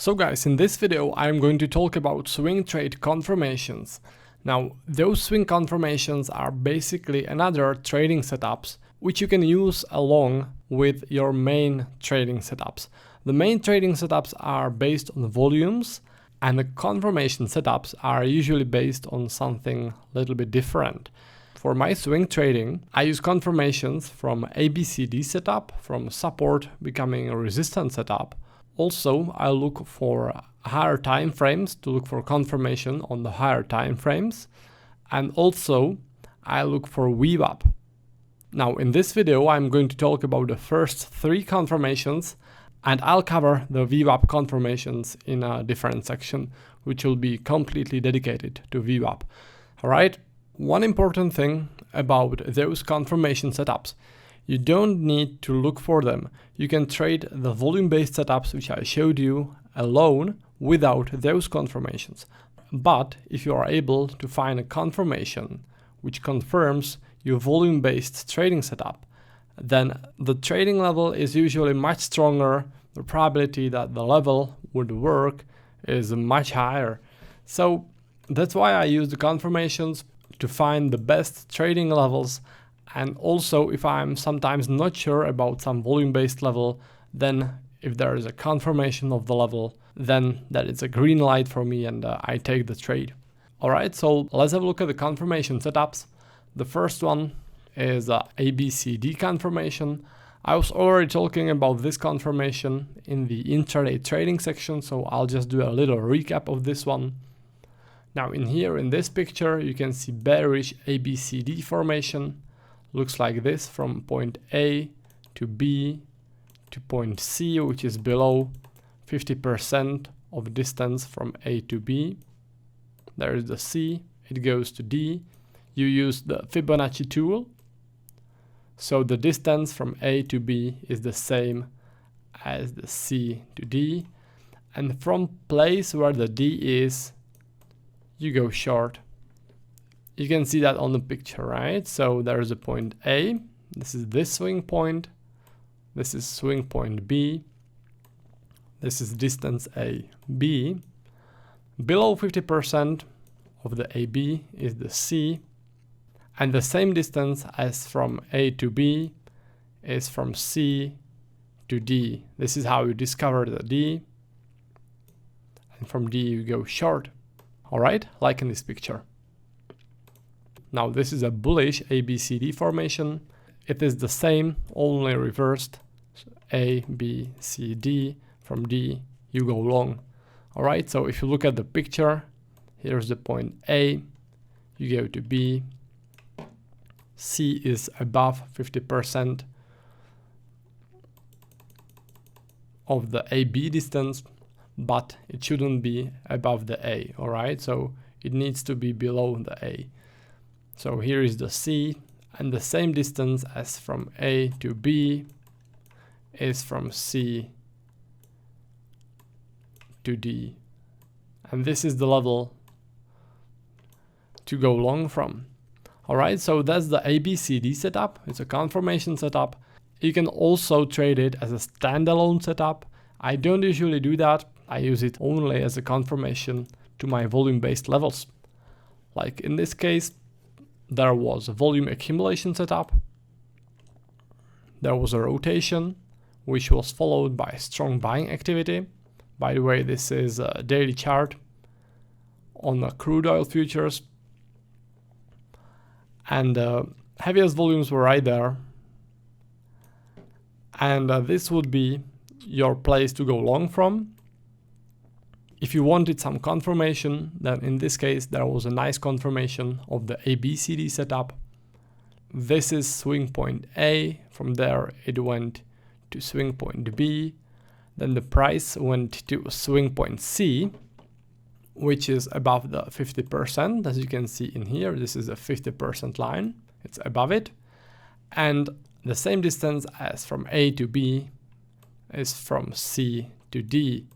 So guys, in this video I'm going to talk about swing trade confirmations. Now, those swing confirmations are basically another trading setups which you can use along with your main trading setups. The main trading setups are based on volumes, and the confirmation setups are usually based on something a little bit different. For my swing trading, I use confirmations from ABCD setup, from support becoming a resistance setup. Also, I look for higher time frames to look for confirmation on the higher time frames. And also, I look for VWAP. Now, in this video, I'm going to talk about the first three confirmations, and I'll cover the VWAP confirmations in a different section, which will be completely dedicated to VWAP. All right. One important thing about those confirmation setups: you don't need to look for them. You can trade the volume-based setups which I showed you alone without those confirmations. But if you are able to find a confirmation which confirms your volume-based trading setup, then the trading level is usually much stronger. The probability that the level would work is much higher. So that's why I use the confirmations to find the best trading levels. And also, if I'm sometimes not sure about some volume-based level, then if there is a confirmation of the level, then that is a green light for me and I take the trade. All right, so let's have a look at the confirmation setups. The first one is ABCD confirmation. I was already talking about this confirmation in the intraday trading section, so I'll just do a little recap of this one. Now in this picture, you can see bearish ABCD formation. Looks like this from point A to B to point C, which is below 50% of distance from A to B. There is the C, it goes to D. You use the Fibonacci tool. So the distance from A to B is the same as the C to D. And from place where the D is, you go short. You can see that on the picture, right? So there is a point A. This is this swing point. This is swing point B. This is distance AB. Below 50% of the AB is the C. And the same distance as from A to B is from C to D. This is how you discover the D. And from D you go short. All right, like in this picture. Now this is a bullish ABCD formation. It is the same, only reversed. A, B, C, D. From D, you go long. All right, so if you look at the picture, here's the point A. You go to B. C is above 50% of the AB distance, but it shouldn't be above the A. All right, so it needs to be below the A. So here is the C, and the same distance as from A to B is from C to D. And this is the level to go long from. All right, so that's the ABCD setup. It's a confirmation setup. You can also trade it as a standalone setup. I don't usually do that. I use it only as a confirmation to my volume-based levels. Like in this case, there was a volume accumulation setup. There was a rotation, which was followed by strong buying activity. By the way, this is a daily chart on the crude oil futures. And heaviest volumes were right there. And this would be your place to go long from. If you wanted some confirmation, then in this case there was a nice confirmation of the ABCD setup. This is swing point A. From there it went to swing point B. Then the price went to swing point C, which is above the 50%. As you can see in here, this is a 50% line. It's above it. And the same distance as from A to B is from C to D.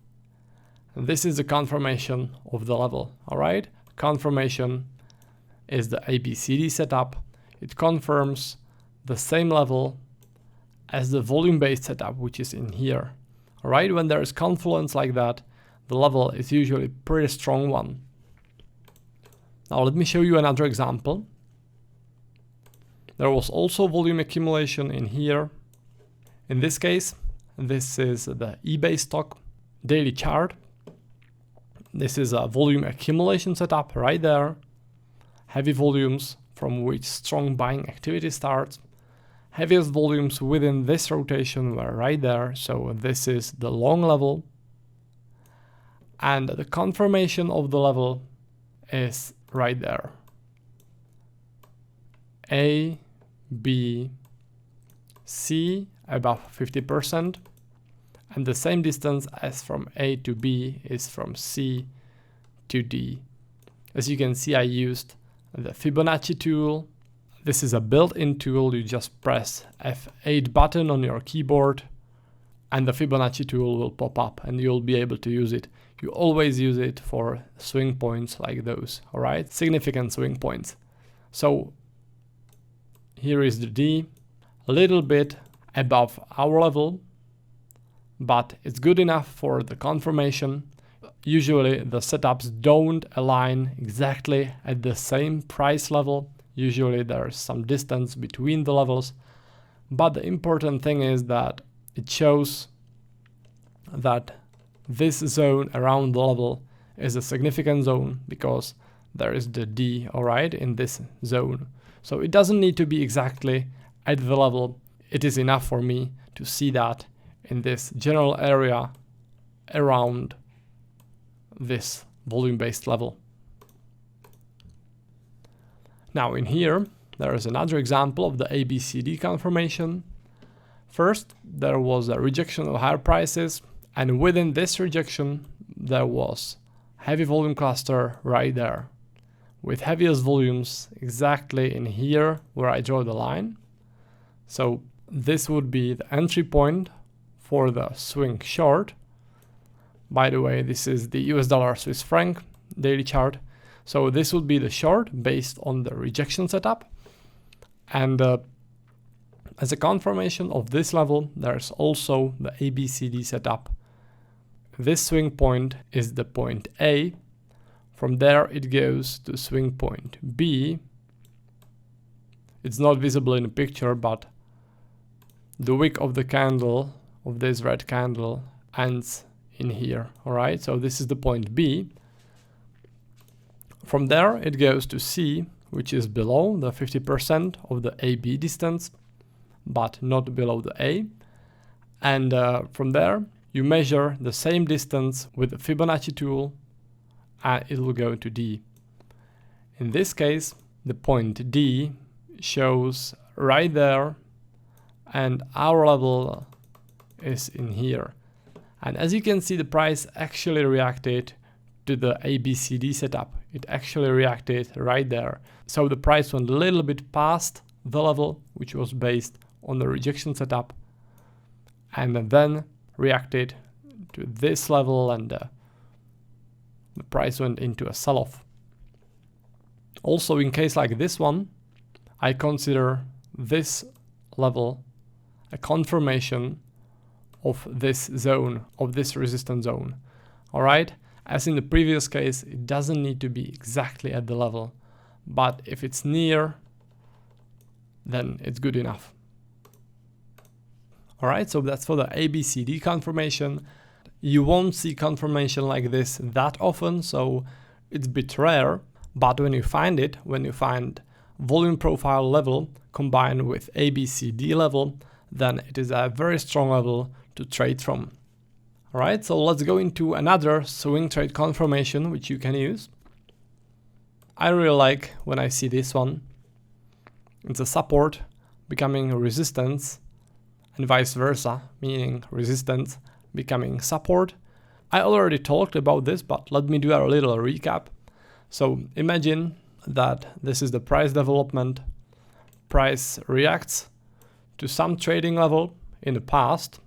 This is the confirmation of the level. All right, confirmation is the ABCD setup. It confirms the same level as the volume-based setup, which is in here. All right, when there is confluence like that, the level is usually a pretty strong one. Now let me show you another example. There was also volume accumulation in here. In this case, this is the eBay stock daily chart. This is a volume accumulation setup right there. Heavy volumes from which strong buying activity starts. Heaviest volumes within this rotation were right there, so this is the long level. And the confirmation of the level is right there. A, B, C above 50%, and the same distance as from A to B is from C to D. As you can see, I used the Fibonacci tool. This is a built-in tool. You just press F8 button on your keyboard and the Fibonacci tool will pop up and you'll be able to use it. You always use it for swing points like those, all right? Significant swing points. So here is the D, a little bit above our level, but it's good enough for the confirmation. Usually the setups don't align exactly at the same price level. Usually there's some distance between the levels, but the important thing is that it shows that this zone around the level is a significant zone because there is the D, all right, in this zone. So it doesn't need to be exactly at the level. It is enough for me to see that in this general area around this volume-based level. Now in here, there is another example of the ABCD confirmation. First, there was a rejection of higher prices, and within this rejection, there was heavy volume cluster right there, with heaviest volumes exactly in here where I draw the line. So this would be the entry point for the swing short. By the way, this is the US dollar Swiss franc daily chart. So this would be the short based on the rejection setup. And as a confirmation of this level, there's also the ABCD setup. This swing point is the point A. From there it goes to swing point B. It's not visible in the picture, but the wick of the candle, of this red candle, ends in here, all right? So this is the point B. From there it goes to C, which is below the 50% of the AB distance, but not below the A. And from there you measure the same distance with the Fibonacci tool and it will go to D. In this case, the point D shows right there and our level is in here. And as you can see, the price actually reacted to the ABCD setup. It actually reacted right there. So the price went a little bit past the level, which was based on the rejection setup, and then reacted to this level, and the price went into a sell-off. Also, in case like this one, I consider this level a confirmation of this zone, of this resistance zone. All right, as in the previous case, it doesn't need to be exactly at the level, but if it's near, then it's good enough. All right, so that's for the ABCD confirmation. You won't see confirmation like this that often, so it's a bit rare, but when you find it, when you find volume profile level combined with ABCD level, then it is a very strong level to trade from. All right, so let's go into another swing trade confirmation which you can use. I really like when I see this one. It's a support becoming a resistance and vice versa, meaning resistance becoming support. I already talked about this, but let me do a little recap. So imagine that this is the price development. Price reacts to some trading level in the past.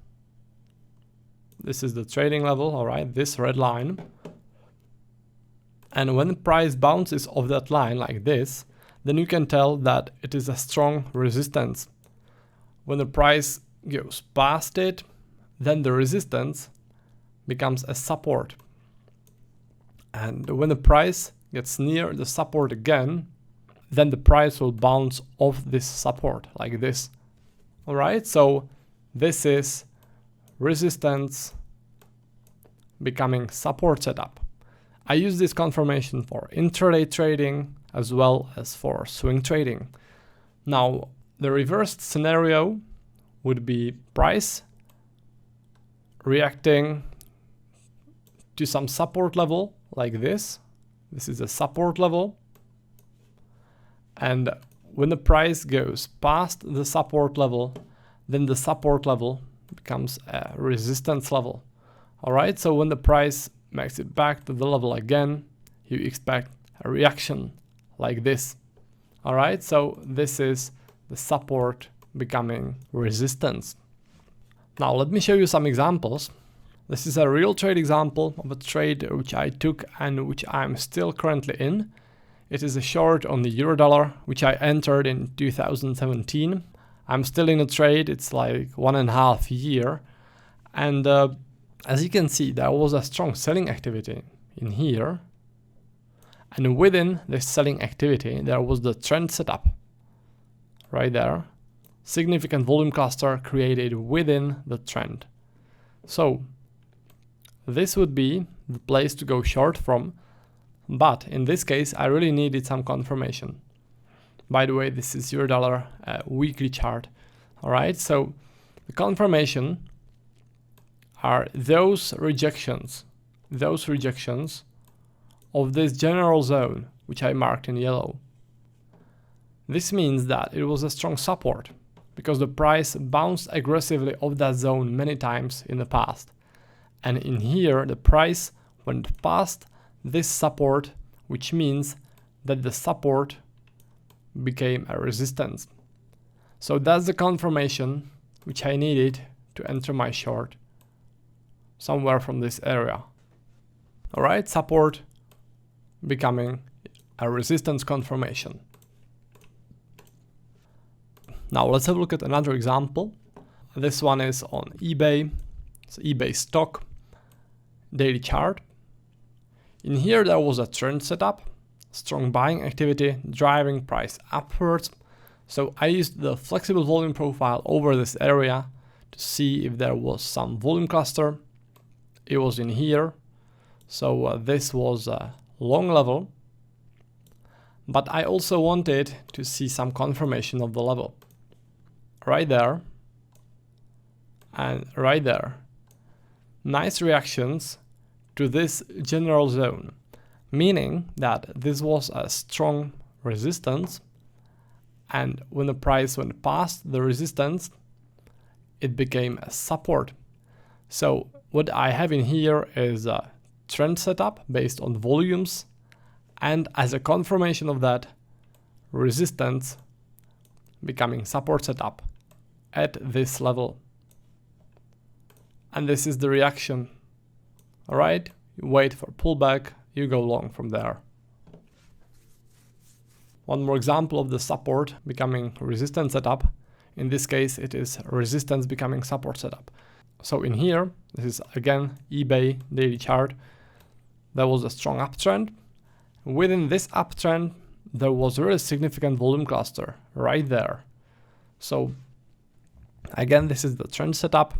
This is the trading level, all right, this red line. And when the price bounces off that line like this, then you can tell that it is a strong resistance. When the price goes past it, then the resistance becomes a support. And when the price gets near the support again, then the price will bounce off this support like this. All right, so this is resistance becoming support setup. I use this confirmation for intraday trading as well as for swing trading. Now, the reversed scenario would be price reacting to some support level like this. This is a support level. And when the price goes past the support level, then the support level becomes a resistance level. All right, so when the price makes it back to the level again, you expect a reaction like this. All right, so this is the support becoming resistance. Now let me show you some examples. This is a real trade example of a trade which I took and which I'm still currently in. It is a short on the euro-dollar, which I entered in 2017. I'm still in a trade, it's like 1.5 years. And as you can see, there was a strong selling activity in here. And within this selling activity, there was the trend setup right there. Significant volume cluster created within the trend. So this would be the place to go short from. But in this case, I really needed some confirmation. By the way, this is euro-dollar weekly chart. All right, so the confirmation are those rejections of this general zone, which I marked in yellow. This means that it was a strong support because the price bounced aggressively off that zone many times in the past. And in here, the price went past this support, which means that the support became a resistance. So that's the confirmation which I needed to enter my short somewhere from this area. All right, support becoming a resistance confirmation. Now let's have a look at another example. This one is on eBay. It's eBay stock daily chart. In here there was a trend setup, strong buying activity driving price upwards. So I used the flexible volume profile over this area to see if there was some volume cluster. It was in here. So this was a long level. But I also wanted to see some confirmation of the level. Right there and right there. Nice reactions to this general zone, meaning that this was a strong resistance, and when the price went past the resistance, it became a support. So what I have in here is a trend setup based on volumes, and as a confirmation of that, resistance becoming support setup at this level. And this is the reaction. All right, you wait for pullback, you go long from there. One more example of the support becoming resistance setup. In this case, it is resistance becoming support setup. So in here, this is again eBay daily chart. There was a strong uptrend. Within this uptrend, there was a really significant volume cluster right there. So again, this is the trend setup.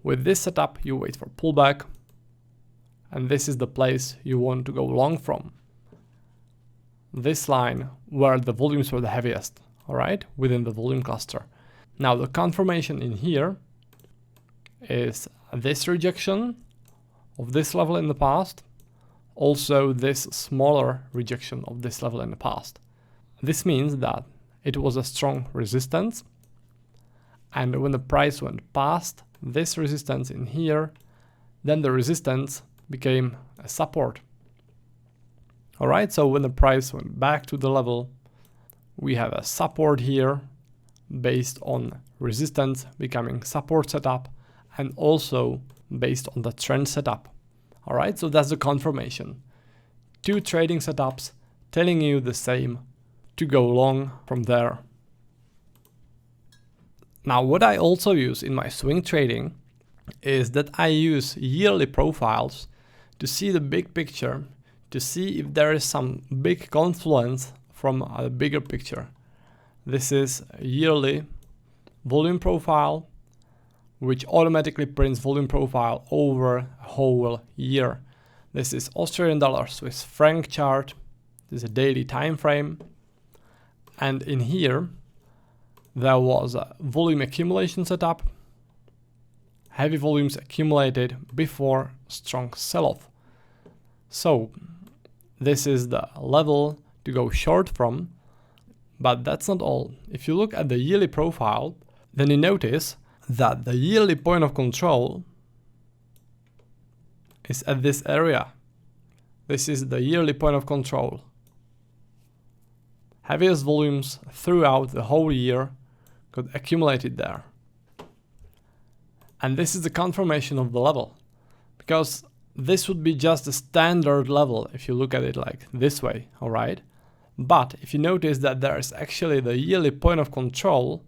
With this setup, you wait for pullback, and this is the place you want to go long from. This line where the volumes were the heaviest, all right, within the volume cluster. Now the confirmation in here is this rejection of this level in the past, also this smaller rejection of this level in the past. This means that it was a strong resistance, and when the price went past this resistance in here, then the resistance became a support. All right, so when the price went back to the level, we have a support here based on resistance becoming support setup, and also based on the trend setup. All right, so that's the confirmation. Two trading setups telling you the same to go long from there. Now, what I also use in my swing trading is that I use yearly profiles to see the big picture, to see if there is some big confluence from a bigger picture. This is a yearly volume profile, which automatically prints volume profile over a whole year. This is Australian dollar Swiss franc chart. This is a daily time frame. And in here, there was a volume accumulation setup. Heavy volumes accumulated before strong sell-off. So this is the level to go short from, but that's not all. If you look at the yearly profile, then you notice that the yearly point of control is at this area. This is the yearly point of control. Heaviest volumes throughout the whole year got accumulated there. And this is the confirmation of the level, because this would be just a standard level if you look at it like this way, alright? But if you notice that there is actually the yearly point of control,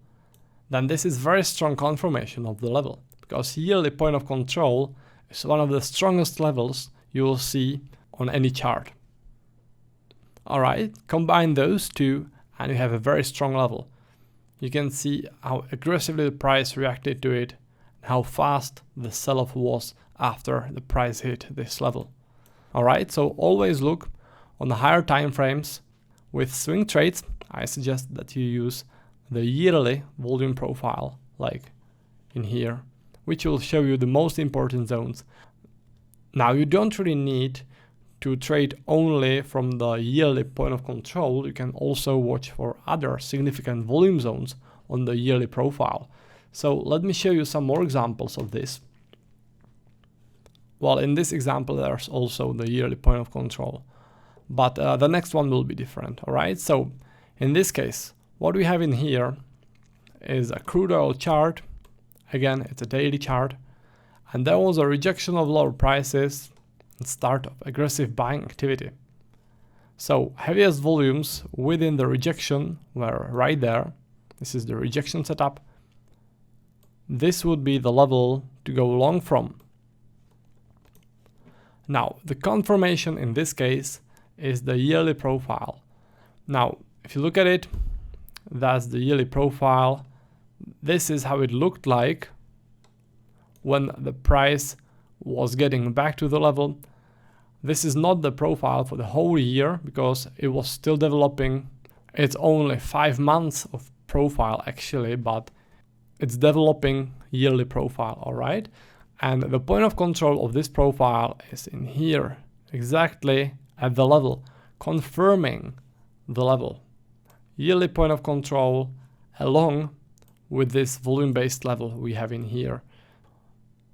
then this is very strong confirmation of the level, because yearly point of control is one of the strongest levels you will see on any chart. Alright, combine those two and you have a very strong level. You can see how aggressively the price reacted to it, how fast the sell-off was after the price hit this level. Alright, so always look on the higher time frames. With swing trades, I suggest that you use the yearly volume profile, like in here, which will show you the most important zones. Now, you don't really need to trade only from the yearly point of control. You can also watch for other significant volume zones on the yearly profile. So let me show you some more examples of this. Well, in this example, there's also the yearly point of control, but the next one will be different. All right. So in this case, what we have in here is a crude oil chart. Again, it's a daily chart, and there was a rejection of lower prices and start of aggressive buying activity. So heaviest volumes within the rejection were right there. This is the rejection setup. This would be the level to go long from. Now, the confirmation in this case is the yearly profile. Now, if you look at it, that's the yearly profile. This is how it looked like when the price was getting back to the level. This is not the profile for the whole year because it was still developing. It's only 5 months of profile actually, but it's developing yearly profile, all right? And the point of control of this profile is in here, exactly at the level, confirming the level. Yearly point of control along with this volume-based level we have in here.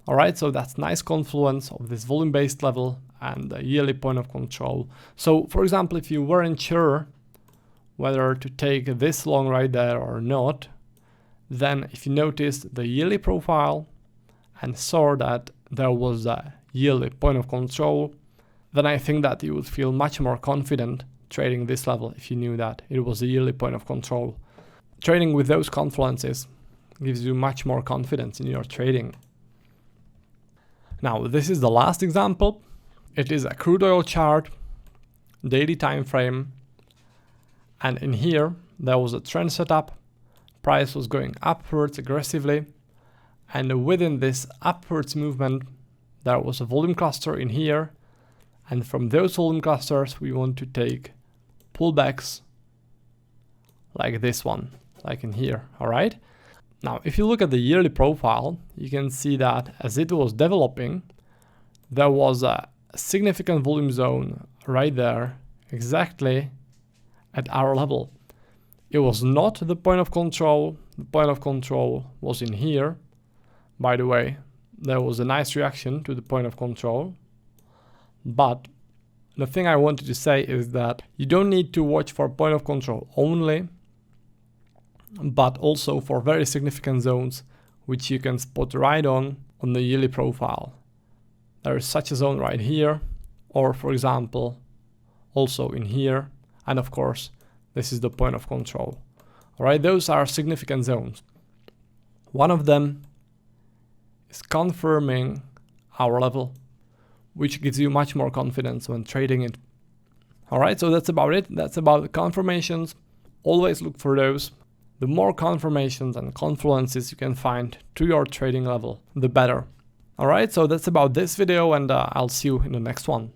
All right, so that's nice confluence of this volume-based level and the yearly point of control. So for example, if you weren't sure whether to take this long right there or not, then if you noticed the yearly profile and saw that there was a yearly point of control, then I think that you would feel much more confident trading this level if you knew that it was a yearly point of control. Trading with those confluences gives you much more confidence in your trading. Now, this is the last example. It is a crude oil chart, daily time frame, and in here there was a trend setup. Price was going upwards aggressively, and within this upwards movement there was a volume cluster in here, and from those volume clusters we want to take pullbacks like this one, like in here. All right. Now, if you look at the yearly profile, you can see that as it was developing, there was a significant volume zone right there, exactly at our level. It was not the point of control. The point of control was in here. By the way, there was a nice reaction to the point of control. But the thing I wanted to say is that you don't need to watch for point of control only, but also for very significant zones, which you can spot right on the yearly profile. There is such a zone right here, or for example, also in here. And of course, this is the point of control. All right, those are significant zones. One of them is confirming our level, which gives you much more confidence when trading it. Alright, so that's about it. That's about the confirmations. Always look for those. The more confirmations and confluences you can find to your trading level, the better. Alright, so that's about this video, and I'll see you in the next one.